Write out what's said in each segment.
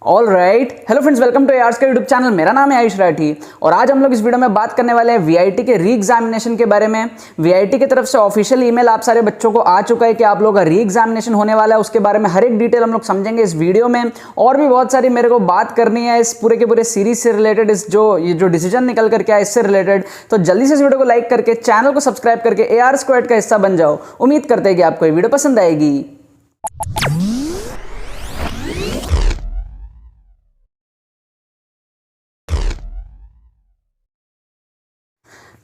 All right, hello friends, welcome to आर्स का YouTube channel. मेरा नाम है आयुष राठी और आज हम लोग इस वीडियो में बात करने वाले हैं वीआईटी के री एग्जामिनेशन के बारे में। वीआईटी की तरफ से ऑफिशियल ईमेल आप सारे बच्चों को आ चुका है कि आप लोगों का री एग्जामिनेशन होने वाला है। उसके बारे में हर एक डिटेल हम लोग समझेंगे इस वीडियो में। और भी बहुत सारी मेरे को बात करनी है इस पूरे के पूरे सीरीज से रिलेटेड, इस जो डिसीजन निकल करके आया इससे रिलेटेड। तो जल्दी से इस वीडियो को लाइक करके चैनल को सब्सक्राइब करके AR स्क्वाड का हिस्सा बन जाओ। उम्मीद करते हैं कि आपको ये वीडियो पसंद आएगी।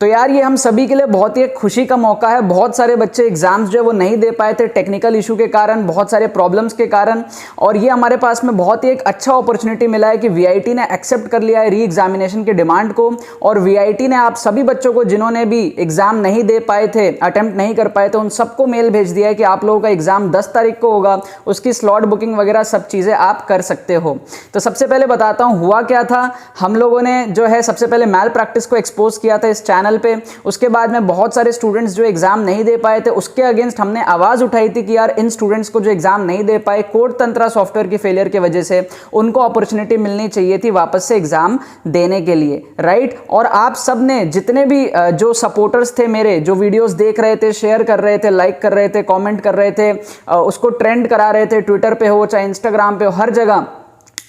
तो यार ये हम सभी के लिए बहुत ही एक खुशी का मौका है। बहुत सारे बच्चे एग्जाम्स जो है वो नहीं दे पाए थे टेक्निकल इशू के कारण, बहुत सारे प्रॉब्लम्स के कारण, और ये हमारे पास में बहुत ही एक अच्छा अपॉर्चुनिटी मिला है कि वीआईटी ने एक्सेप्ट कर लिया है री एग्जामिनेशन की डिमांड को। और वीआईटी ने आप सभी बच्चों को जिन्होंने भी एग्जाम नहीं दे पाए थे, अटेम्प्ट नहीं कर पाए थे, उन सबको मेल भेज दिया है कि आप लोगों का एग्जाम 10 तारीख को होगा। उसकी स्लॉट बुकिंग वगैरह सब चीज़ें आप कर सकते हो। तो सबसे पहले बताता हूँ हुआ क्या था। हम लोगों ने जो है सबसे पहले मैल प्रैक्टिस को एक्सपोज किया था इस चैनल पे। उसके बाद में बहुत सारे स्टूडेंट्स जो एग्जाम नहीं दे पाए थे उसके अगेंस्ट हमने आवाज उठाई थी कि यार इन स्टूडेंट्स को जो एग्जाम नहीं दे पाए कोड तंत्रा सॉफ्टवेयर की फेलियर की वजह से, उनको अपॉर्चुनिटी मिलनी चाहिए थी वापस से एग्जाम देने के लिए, राइट। और आप सब ने जितने भी जो सपोर्टर्स थे मेरे, जो वीडियोस देख रहे थे, शेयर कर रहे थे, लाइक कर रहे थे, कॉमेंट कर रहे थे, उसको ट्रेंड करा रहे थे, ट्विटर पे हो चाहे इंस्टाग्राम पे हो, हर जगह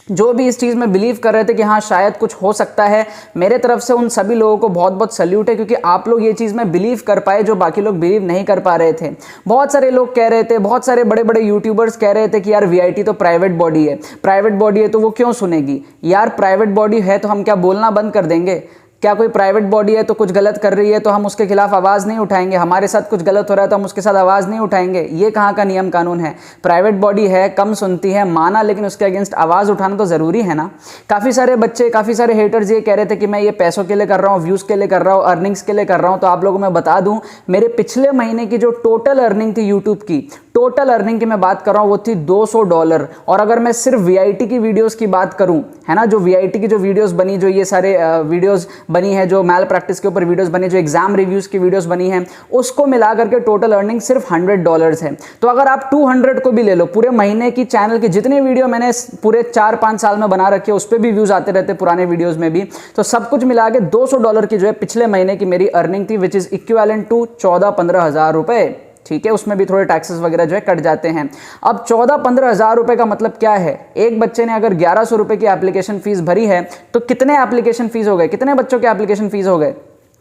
जो भी इस चीज़ में बिलीव कर रहे थे कि हाँ शायद कुछ हो सकता है, मेरे तरफ से उन सभी लोगों को बहुत बहुत सल्यूट है। क्योंकि आप लोग ये चीज़ में बिलीव कर पाए जो बाकी लोग बिलीव नहीं कर पा रहे थे। बहुत सारे लोग कह रहे थे, बहुत सारे बड़े बड़े यूट्यूबर्स कह रहे थे कि यार वीआईटी तो प्राइवेट बॉडी है, प्राइवेट बॉडी है तो वो क्यों सुनेगी। यार प्राइवेट बॉडी है तो हम क्या बोलना बंद कर देंगे? क्या कोई प्राइवेट बॉडी है तो कुछ गलत कर रही है तो हम उसके खिलाफ आवाज़ नहीं उठाएंगे? हमारे साथ कुछ गलत हो रहा है तो हम उसके साथ आवाज़ नहीं उठाएंगे? ये कहाँ का नियम कानून है? प्राइवेट बॉडी है, कम सुनती है, माना, लेकिन उसके अगेंस्ट आवाज़ उठाना तो ज़रूरी है ना। काफ़ी सारे बच्चे, काफ़ी सारे हेटर्स ये कह रहे थे कि मैं ये पैसों के लिए कर रहा हूँ, व्यूज़ के लिए कर रहा हूँ, अर्निंग्स के लिए कर रहा हूँ। तो आप लोगों को मैं बता दूँ, मेरे पिछले महीने की जो टोटल अर्निंग थी यूट्यूब की, टोटल अर्निंग की मैं बात कर रहा हूँ, वो थी $200। और अगर मैं सिर्फ वीआईटी की वीडियोस की बात करूँ, है ना, जो वीआईटी की जो वीडियोस बनी, जो ये सारे वीडियोस बनी है, जो मैल प्रैक्टिस के ऊपर वीडियोस बनी, जो एग्जाम रिव्यूज की वीडियोस बनी है, उसको मिला करके टोटल अर्निंग सिर्फ $100 है। तो अगर आप 200 को भी ले लो, पूरे महीने की चैनल की जितनी वीडियो मैंने पूरे 4-5 साल में बना रखी है उस पर भी व्यूज आते रहते, पुराने वीडियोज में भी, तो सब कुछ मिला के $200 की जो है पिछले महीने की मेरी अर्निंग थी, विच इज इक्विवेलेंट टू 14-15 हज़ार रुपए। ठीक है, उसमें भी थोड़े टैक्सेस वगैरह जो है कट जाते हैं। अब 14-15 हज़ार रुपए का मतलब क्या है? एक बच्चे ने अगर 1100 रुपए की एप्लीकेशन फीस भरी है तो कितने एप्लीकेशन फीस हो गए? कितने बच्चों के एप्लीकेशन फीस हो गए?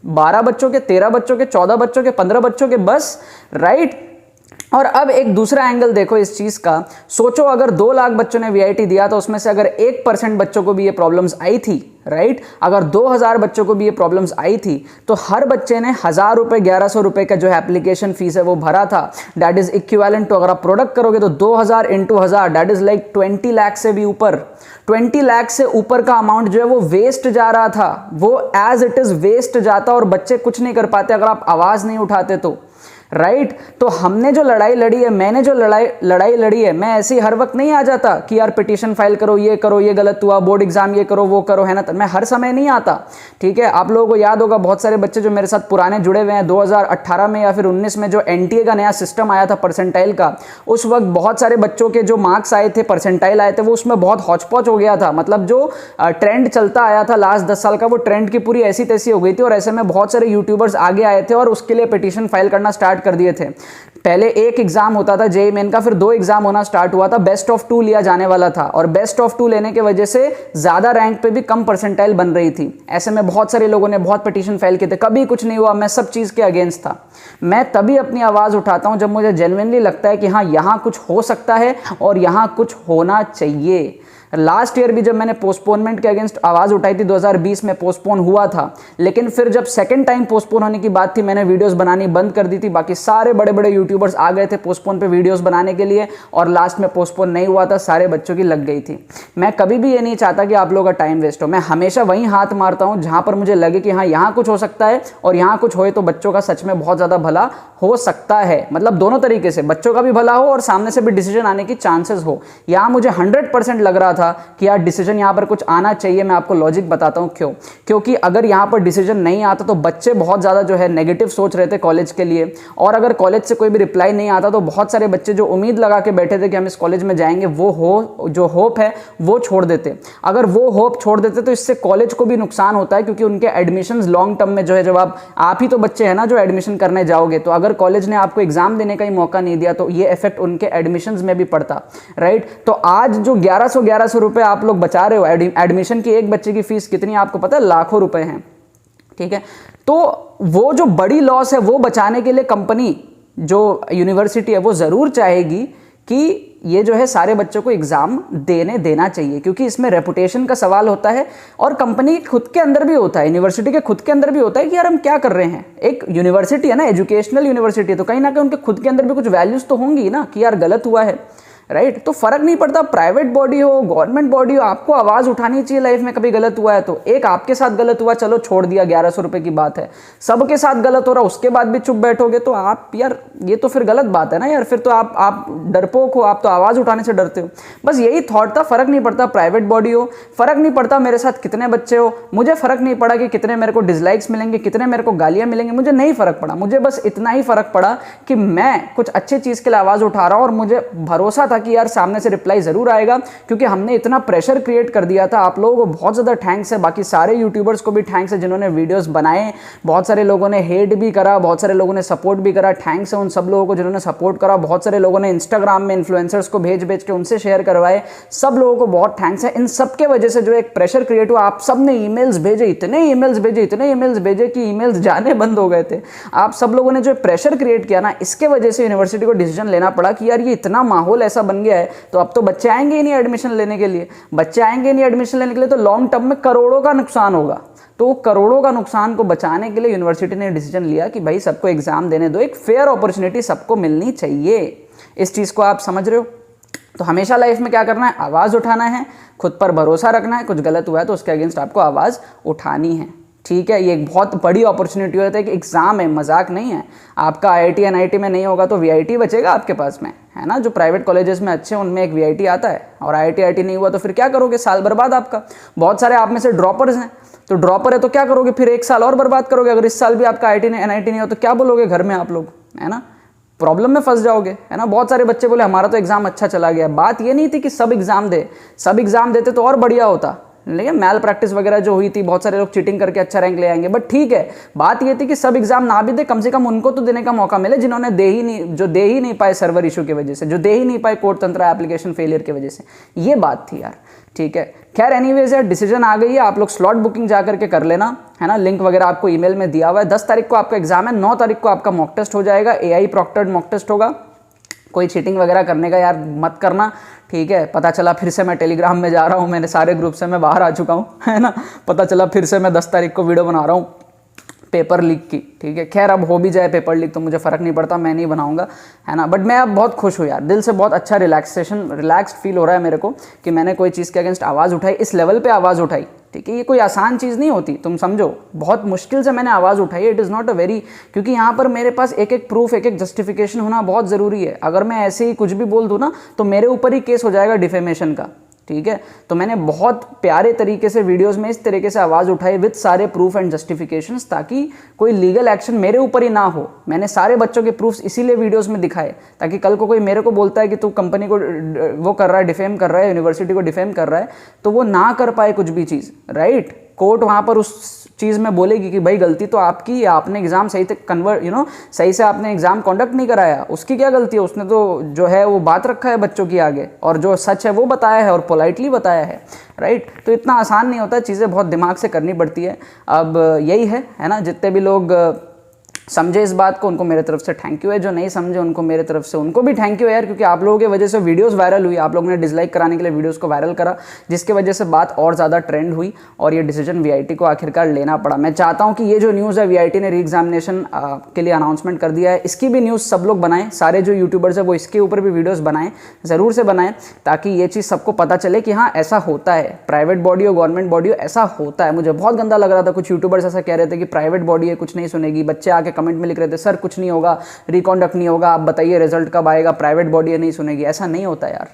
12 बच्चों के, 13 बच्चों के, 14 बच्चों के, 15 बच्चों के, बस, राइट। और अब एक दूसरा एंगल देखो इस चीज का। सोचो अगर 2 लाख बच्चों ने वीआईटी दिया तो उसमें से अगर 1% बच्चों को भी ये प्रॉब्लम्स आई थी, राइट, अगर 2000 बच्चों को भी ये प्रॉब्लम्स आई थी तो हर बच्चे ने 1000 रुपए, 1100 रुपए का जो एप्लीकेशन फीस है वो भरा था। दैट इज इक्विवेलेंट टू, अगर आप प्रोडक्ट करोगे तो 2000 into 1000, that is like 20 lakh से भी ऊपर। 20 लाख से ऊपर का अमाउंट जो है वो वेस्ट जा रहा था, वो एज इट इज वेस्ट जाता और बच्चे कुछ नहीं कर पाते अगर आप आवाज नहीं उठाते तो, राइट। तो हमने जो लड़ाई लड़ी है, मैंने जो लड़ाई लड़ी है, मैं ऐसे ही हर वक्त नहीं आ जाता कि यार पिटीशन फाइल करो, ये करो, ये गलत हुआ, बोर्ड एग्जाम ये करो, वो करो, है ना। मैं हर समय नहीं आता, ठीक है। आप लोगों को याद होगा, बहुत सारे बच्चे जो मेरे साथ पुराने जुड़े हुए हैं, 2018 में या फिर 19 में जो एनटीए का नया सिस्टम आया था परसेंटाइल का, उस वक्त बहुत सारे बच्चों के जो मार्क्स आए थे, परसेंटाइल आए थे, वो उसमें बहुत हौच-पौच हो गया था। मतलब जो ट्रेंड चलता आया था लास्ट 10 साल का, वो ट्रेंड की पूरी ऐसी तैसी हो गई थी। और ऐसे में बहुत सारे यूट्यूबर्स आगे आए थे और उसके लिए पिटीशन फाइल करना स्टार्ट कर दिए थे। पहले एक एग्जाम होता था जेईई मेन का, फिर 2 एग्जाम होना स्टार्ट हुआ था, बेस्ट ऑफ 2 लिया जाने वाला था, और बेस्ट ऑफ 2 लेने की वजह से ज्यादा रैंक पे भी कम परसेंटाइल बन रही थी। ऐसे में बहुत सारे लोगों ने बहुत पिटीशन फाइल किए थे, कभी कुछ नहीं हुआ। मैं सब चीज के अगेंस्ट था। मैं तभी अपनी आवाज उठाता हूं जब मुझे जेन्युइनली लगता है कि हाँ यहां कुछ हो सकता है और यहां कुछ होना चाहिए। लास्ट ईयर भी जब मैंने पोस्टपोनमेंट के अगेंस्ट आवाज उठाई थी, 2020 में पोस्टपोन हुआ था, लेकिन फिर जब सेकंड टाइम पोस्टपोन होने की बात थी, मैंने वीडियोस बनानी बंद कर दी थी। बाकी सारे बड़े बड़े यूट्यूबर्स आ गए थे पोस्टपोन पे वीडियोस बनाने के लिए, और लास्ट में पोस्टपोन नहीं हुआ था, सारे बच्चों की लग गई थी। मैं कभी भी ये नहीं चाहता कि आप लोगों का टाइम वेस्ट हो। मैं हमेशा वहीं हाथ मारता हूं जहां पर मुझे लगे कि हाँ यहाँ कुछ हो सकता है, और यहाँ कुछ होए तो बच्चों का सच में बहुत ज्यादा भला हो सकता है। मतलब दोनों तरीके से, बच्चों का भी भला हो और सामने से भी डिसीजन आने की चांसेस हो। यहाँ मुझे 100% लग रहा था कि यार डिसीजन यहाँ पर कुछ आना चाहिए। मैं आपको लॉजिक बताता हूँ क्यों। क्योंकि अगर यहाँ पर डिसीजन नहीं आता तो बच्चे बहुत ज़्यादा जो है नेगेटिव सोच रहे थे कॉलेज के लिए, और अगर कॉलेज से कोई भी रिप्लाई नहीं आता तो बहुत सारे बच्चे जो उम्मीद लगा के बैठे थे कि हम इस कॉलेज में जाएंगे, वो जो होप है वो छोड़ देते। अगर वो होप छोड़ देते तो इससे कॉलेज को भी नुकसान होता है, क्योंकि उनके एडमिशंस लॉन्ग टर्म में जो है, जब आप ही तो बच्चे हैं ना जो एडमिशन करने जाओगे, तो अगर कॉलेज ने आपको एग्जाम देने का ही मौका नहीं दिया तो ये इफेक्ट उनके एडमिशंस में भी पड़ता, राइट। तो आज जो 1100 रुपए आप लोग बचा रहे हो, एडमिशन की एक बच्चे की फीस कितनी आपको पता है? लाखों रुपए हैं, ठीक है। तो वो जो बड़ी लॉस है वो बचाने के लिए कंपनी, जो यूनिवर्सिटी है, वो जरूर चाहेगी कि ये जो है सारे बच्चों को एग्जाम देना चाहिए, क्योंकि इसमें रेपुटेशन का सवाल होता है और कंपनी खुद के अंदर भी होता है, यूनिवर्सिटी के खुद के अंदर भी होता है कि यार हम क्या कर रहे हैं। एक यूनिवर्सिटी है ना, एजुकेशनल यूनिवर्सिटी है, तो कहीं ना कहीं उनके खुद के अंदर भी कुछ वैल्यूज तो होंगी ना कि यार गलत हुआ है, राइट। तो फर्क नहीं पड़ता प्राइवेट बॉडी हो गवर्नमेंट बॉडी हो, आपको आवाज उठानी चाहिए लाइफ में। कभी गलत हुआ है तो एक आपके साथ गलत हुआ, चलो छोड़ दिया, 1100 रुपए की बात है। सबके साथ गलत हो रहा, उसके बाद भी चुप बैठोगे तो आप यार, ये तो फिर गलत बात है ना यार। फिर तो आप डरपोक हो, आप तो आवाज उठाने से डरते हो। बस यही थॉट था। फर्क नहीं पड़ता प्राइवेट बॉडी हो, फर्क नहीं पड़ता मेरे साथ कितने बच्चे हो, मुझे फर्क नहीं पड़ा कि कितने मेरे को डिसलाइक्स मिलेंगे, कितने मेरे को गालियां मिलेंगी, मुझे नहीं फर्क पड़ा। मुझे बस इतना ही फर्क पड़ा कि मैं कुछ अच्छी चीज के लिए आवाज उठा रहा हूं, और मुझे भरोसा था कि यार सामने से रिप्लाई जरूर आएगा, क्योंकि हमने इतना प्रेशर क्रिएट कर दिया था। आप लोगों को बहुत ज्यादा थैंक्स है, बाकी सारे यूट्यूबर्स को भी थैंक्स है जिन्होंने वीडियोस बनाए। बहुत सारे लोगों ने हेट भी करा, बहुत सारे लोगों ने सपोर्ट भी करा। थैंक्स है उन सब लोगों को जिन्होंने सपोर्ट करा। बहुत सारे लोगों ने इंस्टाग्राम में इन्फ्लुएंसर्स को भेज के उनसे शेयर करवाए। सब लोगों को बहुत थैंक्स है। इन सब के वजह से जो एक प्रेशर क्रिएट हुआ, आप सब ने ईमेल्स भेजे, इतने ईमेल्स भेजे कि ईमेल्स जाने बंद हो गए थे। आप सब लोगों ने जो प्रेशर क्रिएट किया ना, इसके वजह से यूनिवर्सिटी को डिसीजन लेना पड़ा कि यार ये इतना माहौल ऐसा बन गया है, तो अब तो बच्चे आएंगे ही नहीं एडमिशन लेने के लिए। बच्चे आएंगे नहीं एडमिशन लेने के लिए तो लॉन्ग टर्म में करोड़ों का नुकसान होगा। तो करोड़ों का नुकसान को बचाने के लिए यूनिवर्सिटी ने डिसीजन लिया कि भाई सबको एग्जाम देने दो, एक फेयर अपॉर्चुनिटी सबको मिलनी चाहिए। इस चीज को आप समझ रहे हो? तो हमेशा लाइफ में क्या करना है? आवाज उठाना है, खुद पर भरोसा रखना है। कुछ गलत हुआ है तो उसके अगेंस्ट आपको आवाज उठानी है, ठीक है। ये एक बहुत बड़ी अपॉर्चुनिटी होती है कि एग्जाम है, मजाक नहीं है। आपका IIT NIT में नहीं होगा तो VIT बचेगा आपके पास में, है ना। जो प्राइवेट कॉलेजेस में अच्छे हैं उनमें एक VIT आता है, और IIT नहीं हुआ तो फिर क्या करोगे? साल बर्बाद आपका। बहुत सारे आप में से ड्रॉपर्स हैं, तो ड्रॉपर है तो क्या करोगे? फिर एक साल और बर्बाद करोगे। अगर इस साल भी आपका IIT NIT नहीं हो तो क्या बोलोगे घर में आप लोग, है ना। प्रॉब्लम में फंस जाओगे, है ना। बहुत सारे बच्चे बोले हमारा तो एग्जाम अच्छा चला गया। बात ये नहीं थी कि सब एग्जाम देते तो और बढ़िया होता, लेकिन मैल प्रैक्टिस वगैरह जो हुई थी, बहुत सारे लोग चीटिंग करके अच्छा रैंक ले आएंगे, बट ठीक है। बात ये थी कि सब एग्जाम ना भी दे, कम से कम उनको तो देने का मौका मिले जिन्होंने दे ही नहीं पाए सर्वर इशू की वजह से, जो दे ही नहीं पाए कोड तंत्र एप्लीकेशन फेलियर की वजह से। ये बात थी यार, ठीक है। खैर एनीवेज यार, डिसीजन आ गई है। आप लोग स्लॉट बुकिंग जा करके कर लेना, है ना। लिंक वगैरह आपको ईमेल में दिया हुआ है। 10 तारीख को आपका एग्जाम है, 9 तारीख को आपका मॉक टेस्ट हो जाएगा। AI प्रॉक्टर्ड मॉक टेस्ट होगा। कोई चीटिंग वगैरह करने का यार मत करना, ठीक है। पता चला फिर से मैं टेलीग्राम में जा रहा हूँ, मैंने सारे ग्रुप से मैं बाहर आ चुका हूँ, है ना। पता चला फिर से मैं 10 तारीख को वीडियो बना रहा हूँ पेपर लीक की, ठीक है। खैर अब हो भी जाए पेपर लीक तो मुझे फ़र्क नहीं पड़ता, मैं नहीं बनाऊंगा, है ना। बट मैं अब बहुत खुश हूँ यार, दिल से बहुत अच्छा रिलैक्स्ड फील हो रहा है मेरे को कि मैंने कोई चीज़ के अगेंस्ट आवाज़ उठाई, इस लेवल पे आवाज़ उठाई, ठीक है। ये कोई आसान चीज़ नहीं होती, तुम समझो। बहुत मुश्किल से मैंने आवाज़ उठाई है। It is not a very, क्योंकि यहाँ पर मेरे पास एक प्रूफ, एक जस्टिफिकेशन होना बहुत ज़रूरी है। अगर मैं ऐसे ही कुछ भी बोल दूँ ना तो मेरे ऊपर ही केस हो जाएगा डिफेमेशन का, ठीक है। तो मैंने बहुत प्यारे तरीके से वीडियोस में इस तरीके से आवाज़ उठाई विद सारे प्रूफ एंड जस्टिफिकेशंस, ताकि कोई लीगल एक्शन मेरे ऊपर ही ना हो। मैंने सारे बच्चों के प्रूफ्स इसीलिए वीडियोस में दिखाए, ताकि कल को कोई मेरे को बोलता है कि तू कंपनी को वो कर रहा है, डिफेम कर रहा है, यूनिवर्सिटी को डिफेम कर रहा है, तो वो ना कर पाए कुछ भी चीज़, राइट। कोर्ट वहाँ पर उस चीज़ में बोलेगी कि भाई गलती तो आपकी, आपने एग्ज़ाम सही से सही से आपने एग्ज़ाम कंडक्ट नहीं कराया, उसकी क्या गलती है? उसने तो जो है वो बात रखा है बच्चों की आगे, और जो सच है वो बताया है और पोलाइटली बताया है, राइट। तो इतना आसान नहीं होता, चीज़ें बहुत दिमाग से करनी पड़ती है। अब यही है ना। जितने भी लोग समझे इस बात को उनको मेरे तरफ से थैंक यू है, जो नहीं समझे उनको मेरे तरफ से उनको भी थैंक यू है यार, क्योंकि आप लोगों की वजह से वीडियोस वायरल हुई। आप लोगों ने डिसलाइक कराने के लिए वीडियोस को वायरल करा, जिसकी वजह से बात और ज़्यादा ट्रेंड हुई और ये डिसीजन VIT को आखिरकार लेना पड़ा। मैं चाहता हूँ कि ये जो न्यूज़ है VIT ने री एग्जामिनेशन के लिए अनाउंसमेंट कर दिया है, इसकी भी न्यूज़ सब लोग बनाएं, सारे जो यूट्यूबर्स है वो इसके ऊपर भी वीडियोज़ बनाएं, ज़रूर से बनाएं, ताकि ये चीज़ सबको पता चले कि हाँ ऐसा होता है, प्राइवेट बॉडी हो गवर्नमेंट बॉडी हो, ऐसा होता है। मुझे बहुत गंदा लग रहा था, कुछ यूट्यूबर्स ऐसा कह रहे थे कि प्राइवेट बॉडी है कुछ नहीं सुनेगी। बच्चे आके कमेंट में लिख रहे थे सर कुछ नहीं होगा, रिकॉन्डक्ट नहीं होगा, आप बताइए रिजल्ट कब आएगा, प्राइवेट बॉडी है नहीं सुनेगी। ऐसा नहीं होता यार,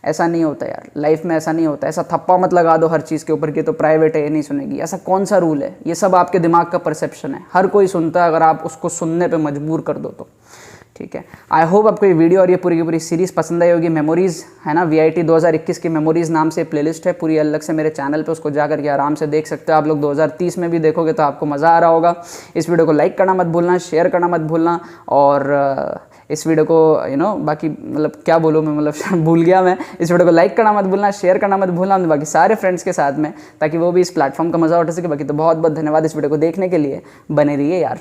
ऐसा नहीं होता यार, लाइफ में ऐसा नहीं होता। ऐसा थप्पा मत लगा दो हर चीज़ के ऊपर कि तो प्राइवेट है ये नहीं सुनेगी, ऐसा कौन सा रूल है? ये सब आपके दिमाग का परसेप्शन है, हर कोई सुनता है अगर आप उसको सुनने पे मजबूर कर दो तो। ठीक है, आई होप आपको ये वीडियो और ये पूरी की पूरी सीरीज़ पसंद आई होगी। मेमोरीज़ है ना, VIT 2021 की मेमोरीज़ नाम से प्लेलिस्ट है पूरी अलग से मेरे चैनल पे, उसको जा करके आराम से देख सकते हो आप लोग। 2030 में भी देखोगे तो आपको मज़ा आ रहा होगा। इस वीडियो को लाइक करना मत भूलना, शेयर करना मत भूलना, और इस वीडियो को बाकी मतलब क्या बोलूँ मैं, मतलब भूल गया मैं। इस वीडियो को लाइक करना मत भूलना, शेयर करना मत भूलना बाकी सारे फ्रेंड्स के साथ में, ताकि वो भी इस प्लेटफॉर्म का मज़ा उठा सके। बाकी तो बहुत बहुत धन्यवाद इस वीडियो को देखने के लिए, बने रहिए यार।